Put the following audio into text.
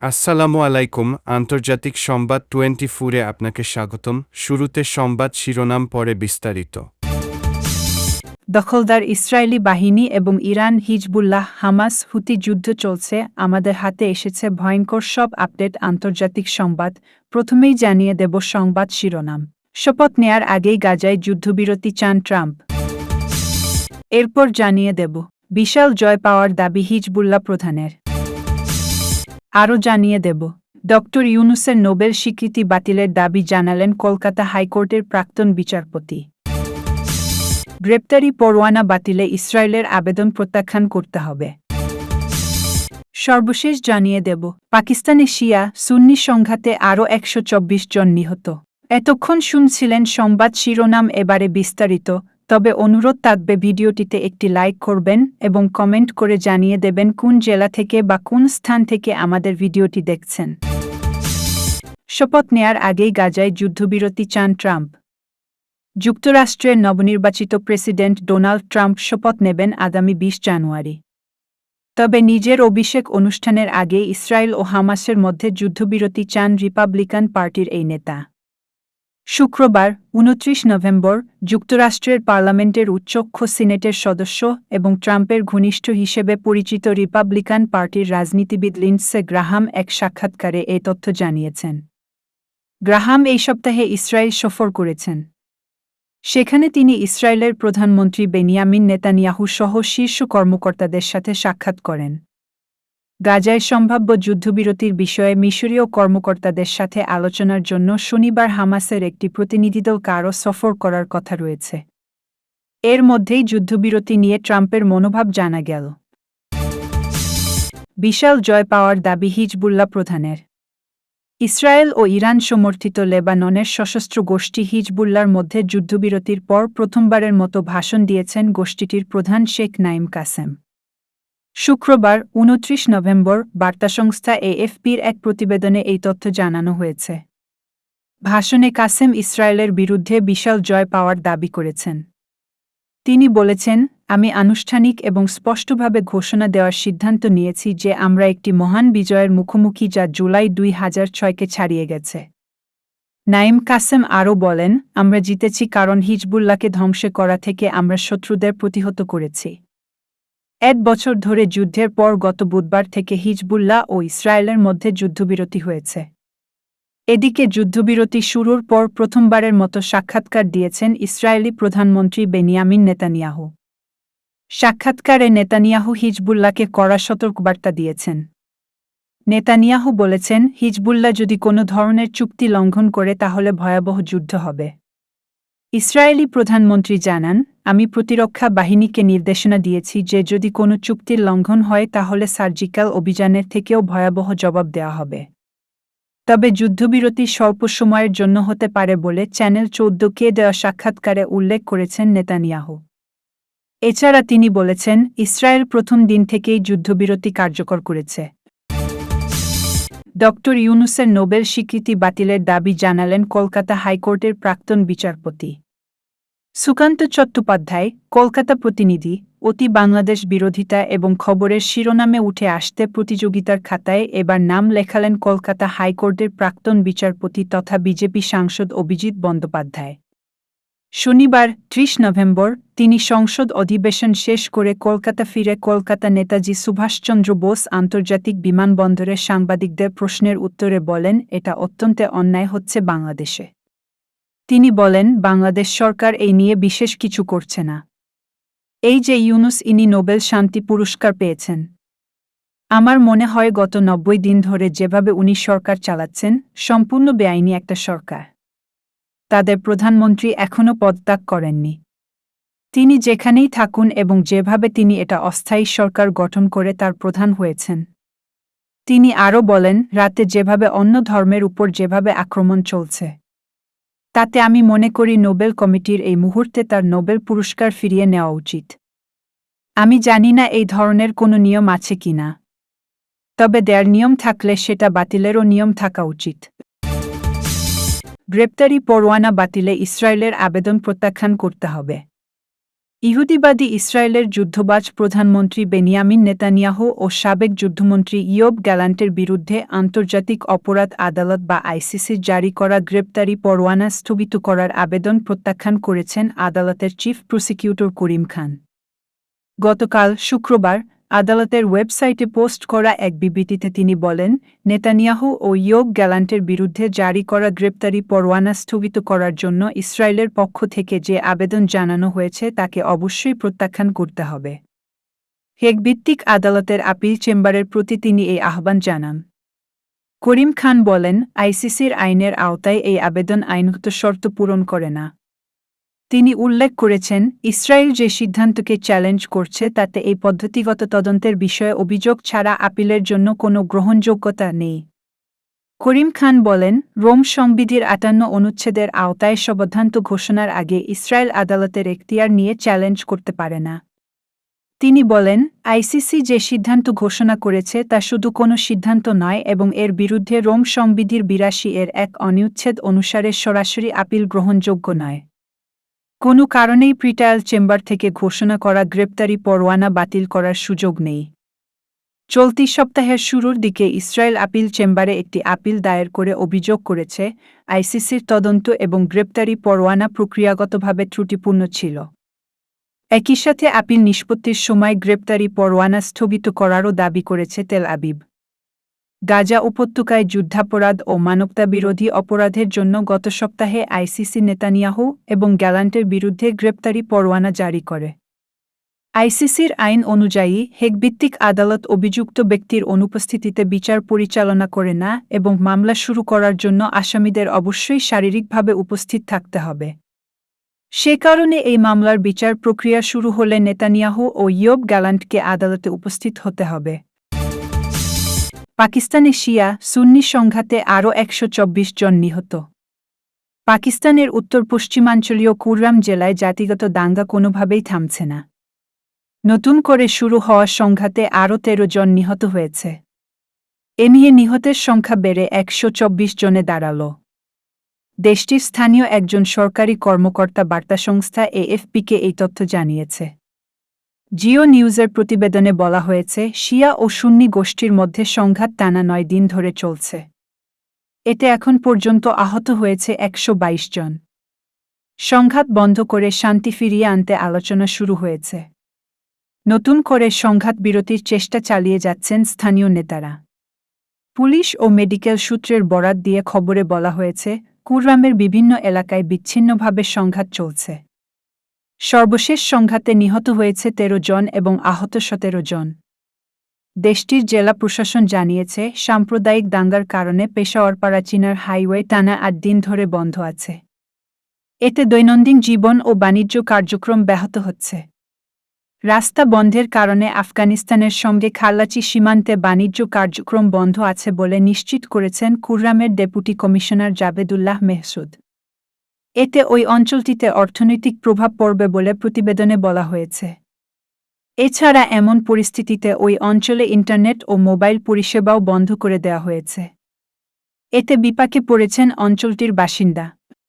আসসালামু আলাইকুম। আন্তর্জাতিক সংবাদ 24-এ আপনাকে স্বাগতম। শুরুতে সংবাদ শিরোনাম, পরে বিস্তারিত। দখলদার ইসরায়েলি বাহিনী এবং ইরান, হিজবুল্লাহ, হামাস, হুতি যুদ্ধ চলছে। আমাদের হাতে এসেছে ভয়ঙ্কর সব আপডেট। আন্তর্জাতিক সংবাদ। প্রথমেই জানিয়ে দেব সংবাদ শিরোনাম। শপথ নেয়ার আগেই গাজায় যুদ্ধবিরতি চান ট্রাম্প। এরপর জানিয়ে দেব বিশাল জয় পাওয়ার দাবি হিজবুল্লাহ প্রধানের। আরও জানিয়ে দেব ডক্টর ইউনূসের নোবেল স্বীকৃতি বাতিলের দাবি জানালেন কলকাতা হাইকোর্টের প্রাক্তন বিচারপতি। গ্রেপ্তারি পরোয়ানা বাতিলে ইসরায়েলের আবেদন প্রত্যাখ্যান করতে হবে। সর্বশেষ জানিয়ে দেব পাকিস্তানে শিয়া সুন্নি সংঘাতে আরও 124 জন নিহত। এতক্ষণ শুনছিলেন সংবাদ শিরোনাম, এবারে বিস্তারিত। তবে অনুরোধ থাকবে ভিডিওটিতে একটি লাইক করবেন এবং কমেন্ট করে জানিয়ে দেবেন কোন জেলা থেকে বা কোন স্থান থেকে আমাদের ভিডিওটি দেখছেন। শপথ নেয়ার আগেই গাজায় যুদ্ধবিরতি চান ট্রাম্প। যুক্তরাষ্ট্রের নবনির্বাচিত প্রেসিডেন্ট ডোনাল্ড ট্রাম্প শপথ নেবেন আগামী 20 জানুয়ারি। তবে নিজের অভিষেক অনুষ্ঠানের আগে ইসরায়েল ও হামাসের মধ্যে যুদ্ধবিরতি চান রিপাবলিকান পার্টির এই নেতা। শুক্রবার 29 নভেম্বর যুক্তরাষ্ট্রের পার্লামেন্টের উচ্চকক্ষ সিনেটের সদস্য এবং ট্রাম্পের ঘনিষ্ঠ হিসেবে পরিচিত রিপাবলিকান পার্টির রাজনীতিবিদ লিন্ডসে গ্রাহাম এক সাক্ষাৎকারে এই তথ্য জানিয়েছেন। গ্রাহাম এই সপ্তাহে ইসরায়েল সফর করেছেন। সেখানে তিনি ইসরায়েলের প্রধানমন্ত্রী বেনিয়ামিন নেতানিয়াহু সহ শীর্ষ কর্মকর্তাদের সাথে সাক্ষাৎ করেন। গাজায় সম্ভাব্য যুদ্ধবিরতির বিষয়ে মিশরীয় কর্মকর্তাদের সাথে আলোচনার জন্য শনিবার হামাসের একটি প্রতিনিধিদল কায়রো সফর করার কথা রয়েছে। এর মধ্যেই যুদ্ধবিরতি নিয়ে ট্রাম্পের মনোভাব জানা গেল। বিশাল জয় পাওয়ার দাবি হিজবুল্লাহ প্রধানের। ইসরায়েল ও ইরান সমর্থিত লেবাননের সশস্ত্র গোষ্ঠী হিজবুল্লাহর মধ্যে যুদ্ধবিরতির পর প্রথমবারের মতো ভাষণ দিয়েছেন গোষ্ঠীটির প্রধান শেখ নাঈম কাসেম। শুক্রবার 29 নভেম্বর বার্তা সংস্থা এএফপির এক প্রতিবেদনে এই তথ্য জানানো হয়েছে। ভাষণে কাসেম ইসরায়েলের বিরুদ্ধে বিশাল জয় পাওয়ার দাবি করেছেন। তিনি বলেছেন, আমি আনুষ্ঠানিক এবং স্পষ্টভাবে ঘোষণা দেওয়ার সিদ্ধান্ত নিয়েছি যে আমরা একটি মহান বিজয়ের মুখোমুখি যা জুলাই 2006-কে ছাড়িয়ে গেছে। নাঈম কাসেম আরও বলেন, আমরা জিতেছি কারণ হিজবুল্লাহকে ধ্বংস করা থেকে আমরা শত্রুদের প্রতিহত করেছি। 1 বছর ধরে যুদ্ধের পর গত বুধবার থেকে হিজবুল্লাহ ও ইসরায়েলের মধ্যে যুদ্ধবিরতি হয়েছে। এদিকে যুদ্ধবিরতি শুরুর পর প্রথমবারের মতো সাক্ষাৎকার দিয়েছেন ইসরায়েলি প্রধানমন্ত্রী বেনিয়ামিন নেতানিয়াহু। সাক্ষাৎকারে নেতানিয়াহু হিজবুল্লাহকে কড়া সতর্কবার্তা দিয়েছেন। নেতানিয়াহু বলেছেন, হিজবুল্লাহ যদি কোনো ধরনের চুক্তি লঙ্ঘন করে তাহলে ভয়াবহ যুদ্ধ হবে। ইসরায়েলি প্রধানমন্ত্রী জানান, আমি প্রতিরক্ষা বাহিনীকে নির্দেশনা দিয়েছি যে যদি কোনো চুক্তির লঙ্ঘন হয় তাহলে সার্জিক্যাল অভিযানের থেকেও ভয়াবহ জবাব দেওয়া হবে। তবে যুদ্ধবিরতি স্বল্প সময়ের জন্য হতে পারে বলে চ্যানেল 14-কে দেওয়া সাক্ষাৎকারে উল্লেখ করেছেন নেতানিয়াহু। এছাড়া তিনি বলেছেন, ইসরায়েল প্রথম দিন থেকেই যুদ্ধবিরতি কার্যকর করেছে। ডক্টর ইউনূসের নোবেল স্বীকৃতি বাতিলের দাবি জানালেন কলকাতা হাইকোর্টের প্রাক্তন বিচারপতি সুকান্ত চট্টোপাধ্যায়। কলকাতা প্রতিনিধি। অতি বাংলাদেশ বিরোধিতা এবং খবরের শিরোনামে উঠে আসতে প্রতিযোগিতার খাতায় এবার নাম লেখালেন কলকাতা হাইকোর্টের প্রাক্তন বিচারপতি তথা বিজেপি সাংসদ অভিজিৎ বন্দ্যোপাধ্যায়। শনিবার 30 নভেম্বর তিনি সংসদ অধিবেশন শেষ করে কলকাতা ফিরে কলকাতা নেতাজি সুভাষচন্দ্র বোস আন্তর্জাতিক বিমানবন্দরে সাংবাদিকদের প্রশ্নের উত্তরে বলেন, এটা অত্যন্ত অন্যায় হচ্ছে বাংলাদেশে। তিনি বলেন, বাংলাদেশ সরকার এই নিয়ে বিশেষ কিছু করছে না। এই যে ইউনূস, ইনি নোবেল শান্তি পুরস্কার পেয়েছেন। আমার মনে হয় গত 90 দিন ধরে যেভাবে উনি সরকার চালাচ্ছেন, সম্পূর্ণ বেআইনি একটা সরকার। তাদের প্রধানমন্ত্রী এখনও পদত্যাগ করেননি। তিনি যেখানেই থাকুন এবং যেভাবে তিনি এটা অস্থায়ী সরকার গঠন করে তার প্রধান হয়েছেন। তিনি আরও বলেন, রাতে যেভাবে অন্য ধর্মের উপর যেভাবে আক্রমণ চলছে, তাতে আমি মনে করি নোবেল কমিটির এই মুহূর্তে তার নোবেল পুরস্কার ফিরিয়ে নেওয়া উচিত। আমি জানি না এই ধরনের কোনো নিয়ম আছে কিনা, তবে দেয়ার নিয়ম থাকলে সেটা বাতিলেরও নিয়ম থাকা উচিত। গ্রেপ্তারি পরোয়ানা বাতিলে ইসরায়েলের আবেদন প্রত্যাখ্যান করতে হবে। ইহুদিবাদী ইসরায়েলের যুদ্ধবাজ প্রধানমন্ত্রী বেনিয়ামিন নেতানিয়াহু ও সাবেক যুদ্ধমন্ত্রী ইয়োব গ্যালান্টের বিরুদ্ধে আন্তর্জাতিক অপরাধ আদালত বা আইসিসির জারি করা গ্রেপ্তারি পরোয়ানা স্থগিত করার আবেদন প্রত্যাখ্যান করেছেন আদালতের চিফ প্রসিকিউটর করিম খান। গতকাল শুক্রবার আদালতের ওয়েবসাইটে পোস্ট করা এক বিবৃতিতে তিনি বলেন, নেতানিয়াহু ও ইয়োব গ্যালান্টের বিরুদ্ধে জারি করা গ্রেপ্তারি পরোয়ানা স্থগিত করার জন্য ইসরায়েলের পক্ষ থেকে যে আবেদন জানানো হয়েছে তাকে অবশ্যই প্রত্যাখ্যান করতে হবে। হেগভিত্তিক আদালতের আপিল চেম্বারের প্রতি তিনি এই আহ্বান জানান। করিম খান বলেন, আইসিসির আইনের আওতায় এই আবেদন আইনগত শর্ত পূরণ করে না। তিনি উল্লেখ করেছেন, ইসরায়েল যে সিদ্ধান্তকে চ্যালেঞ্জ করছে তাতে এই পদ্ধতিগত তদন্তের বিষয়ে অভিযোগ ছাড়া আপিলের জন্য কোনো গ্রহণযোগ্যতা নেই। করিম খান বলেন, রোম সংবিধির ৫৮ অনুচ্ছেদের আওতায় সিদ্ধান্ত ঘোষণার আগে ইসরায়েল আদালতের এখতিয়ার নিয়ে চ্যালেঞ্জ করতে পারে না। তিনি বলেন, আইসিসি যে সিদ্ধান্ত ঘোষণা করেছে তা শুধু কোনো সিদ্ধান্ত নয় এবং এর বিরুদ্ধে রোম সংবিধির ৮২ এক অনুচ্ছেদ অনুসারে সরাসরি আপিল গ্রহণযোগ্য নয়। কোনো কারণেই প্রিট্রায়াল চেম্বার থেকে ঘোষণা করা গ্রেপ্তারি পরোয়ানা বাতিল করার সুযোগ নেই। চলতি সপ্তাহের শুরুর দিকে ইসরায়েল আপিল চেম্বারে একটি আপিল দায়ের করে অভিযোগ করেছে, আইসিসির তদন্ত এবং গ্রেপ্তারি পরোয়ানা প্রক্রিয়াগতভাবে ত্রুটিপূর্ণ ছিল। একই সাথে আপিল নিষ্পত্তির সময় গ্রেপ্তারি পরোয়ানা স্থগিত করারও দাবি করেছে তেল আবিব। গাজা উপত্যকায় যুদ্ধাপরাধ ও মানবতাবিরোধী অপরাধের জন্য গত সপ্তাহে আইসিসি নেতানিয়াহু এবং গ্যালান্টের বিরুদ্ধে গ্রেপ্তারি পরোয়ানা জারি করে। আইসিসির আইন অনুযায়ী হেগভিত্তিক আদালত অভিযুক্ত ব্যক্তির অনুপস্থিতিতে বিচার পরিচালনা করে না এবং মামলা শুরু করার জন্য আসামিদের অবশ্যই শারীরিকভাবে উপস্থিত থাকতে হবে। সে কারণে এই মামলার বিচার প্রক্রিয়া শুরু হলে নেতানিয়াহু ও ইয়োব গ্যালান্টকে আদালতে উপস্থিত হতে হবে। পাকিস্তানে শিয়া সুন্নি সংঘাতে আরও ১২৪ জন নিহত। পাকিস্তানের উত্তর পশ্চিমাঞ্চলীয় কুররাম জেলায় জাতিগত দাঙ্গা কোনোভাবেই থামছে না। নতুন করে শুরু হওয়া সংঘাতে আরও ১৩ জন নিহত হয়েছে। এ নিয়ে নিহতের সংখ্যা বেড়ে ১২৪ জনে দাঁড়াল। দেশটির স্থানীয় একজন সরকারি কর্মকর্তা বার্তা সংস্থা এএফপিকে এই তথ্য জানিয়েছে। জিও নিউজের প্রতিবেদনে বলা হয়েছে, শিয়া ও সুন্নি গোষ্ঠীর মধ্যে সংঘাত টানা ৯ দিন ধরে চলছে। এতে এখন পর্যন্ত আহত হয়েছে ১২২ জন। সংঘাত বন্ধ করে শান্তি ফিরিয়ে আনতে আলোচনা শুরু হয়েছে। নতুন করে সংঘাত বিরতির চেষ্টা চালিয়ে যাচ্ছেন স্থানীয় নেতারা। পুলিশ ও মেডিকেল সূত্রের বরাত দিয়ে খবরে বলা হয়েছে, কুররামের বিভিন্ন এলাকায় বিচ্ছিন্নভাবে সংঘাত চলছে। সর্বশেষ সংঘাতে নিহত হয়েছে ১৩ জন এবং আহত ১৭ জন। দেশটির জেলা প্রশাসন জানিয়েছে, সাম্প্রদায়িক দাঙ্গার কারণে পেশাওয়ারপাড়া চিনার হাইওয়ে টানা ৮ দিন ধরে বন্ধ আছে। এতে দৈনন্দিন জীবন ও বাণিজ্য কার্যক্রম ব্যাহত হচ্ছে। রাস্তা বন্ধের কারণে আফগানিস্তানের সঙ্গে খালাচি সীমান্তে বাণিজ্য কার্যক্রম বন্ধ আছে বলে নিশ্চিত করেছেন কুররামের ডেপুটি কমিশনার জাবেদুল্লাহ মেহসুদ। এতে ওই অঞ্চলটিতে অর্থনৈতিক প্রভাব পড়বে বলে প্রতিবেদনে বলা হয়েছে। এছাড়া এমন পরিস্থিতিতে ওই অঞ্চলে ইন্টারনেট ও মোবাইল পরিষেবাও বন্ধ করে দেওয়া হয়েছে। এতে বিপাকে পড়েছেন অঞ্চলটির বাসিন্দা।